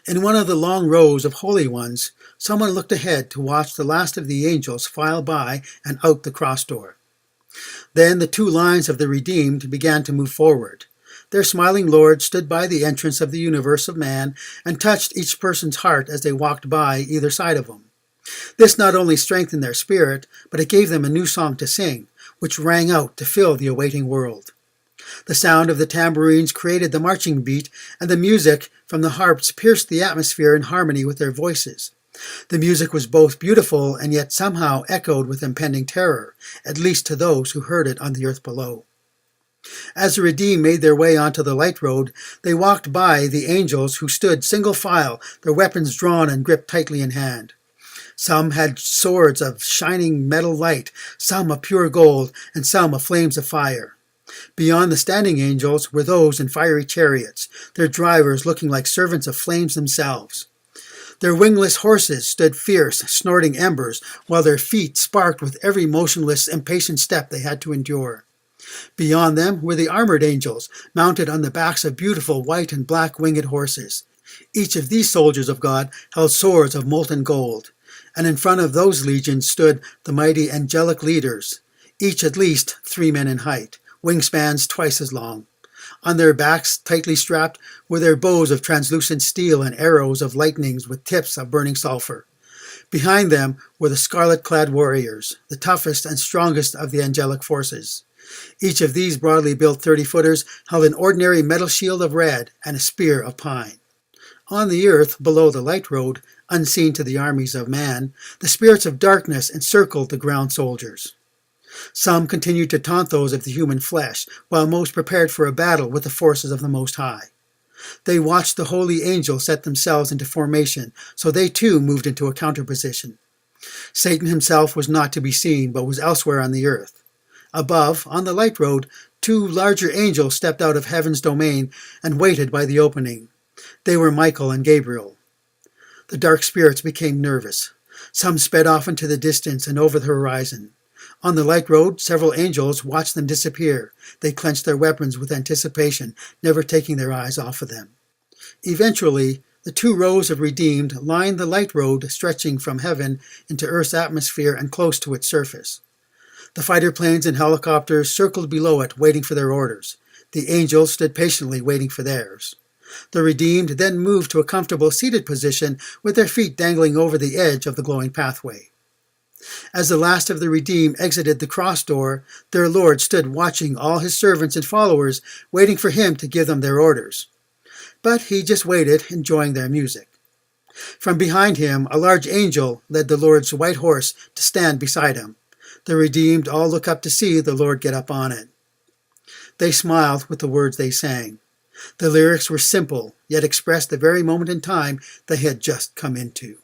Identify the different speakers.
Speaker 1: In one of the long rows of holy ones, someone looked ahead to watch the last of the angels file by and out the cross door. Then the two lines of the redeemed began to move forward. Their smiling Lord stood by the entrance of the universe of man and touched each person's heart as they walked by either side of him. This not only strengthened their spirit, but it gave them a new song to sing, which rang out to fill the awaiting world. The sound of the tambourines created the marching beat, and the music from the harps pierced the atmosphere in harmony with their voices. The music was both beautiful and yet somehow echoed with impending terror, at least to those who heard it on the earth below. As the redeemed made their way onto the light road, they walked by the angels who stood single file, their weapons drawn and gripped tightly in hand. Some had swords of shining metal light, some of pure gold, and some of flames of fire. Beyond the standing angels were those in fiery chariots, their drivers looking like servants of flames themselves. Their wingless horses stood fierce, snorting embers, while their feet sparked with every motionless, impatient step they had to endure. Beyond them were the armored angels, mounted on the backs of beautiful white and black winged horses. Each of these soldiers of God held swords of molten gold, and in front of those legions stood the mighty angelic leaders, each at least 3 men in height, wingspans twice as long. On their backs, tightly strapped, were their bows of translucent steel and arrows of lightnings with tips of burning sulfur. Behind them were the scarlet-clad warriors, the toughest and strongest of the angelic forces. Each of these broadly built 30-footers held an ordinary metal shield of red and a spear of pine. On the earth, below the light road, unseen to the armies of man, the spirits of darkness encircled the ground soldiers. Some continued to taunt those of the human flesh, while most prepared for a battle with the forces of the Most High. They watched the holy angels set themselves into formation, so they too moved into a counterposition. Satan himself was not to be seen, but was elsewhere on the earth. Above, on the light road, 2 larger angels stepped out of heaven's domain and waited by the opening. They were Michael and Gabriel. The dark spirits became nervous. Some sped off into the distance and over the horizon. On the light road, several angels watched them disappear. They clenched their weapons with anticipation, never taking their eyes off of them. Eventually, the 2 rows of redeemed lined the light road stretching from heaven into Earth's atmosphere and close to its surface. The fighter planes and helicopters circled below it, waiting for their orders. The angels stood patiently waiting for theirs. The redeemed then moved to a comfortable seated position with their feet dangling over the edge of the glowing pathway. As the last of the redeemed exited the cross door, their Lord stood watching all his servants and followers, waiting for him to give them their orders. But he just waited, enjoying their music. From behind him, a large angel led the Lord's white horse to stand beside him. The redeemed all look up to see the Lord get up on it. They smiled with the words they sang. The lyrics were simple, yet expressed the very moment in time they had just come into.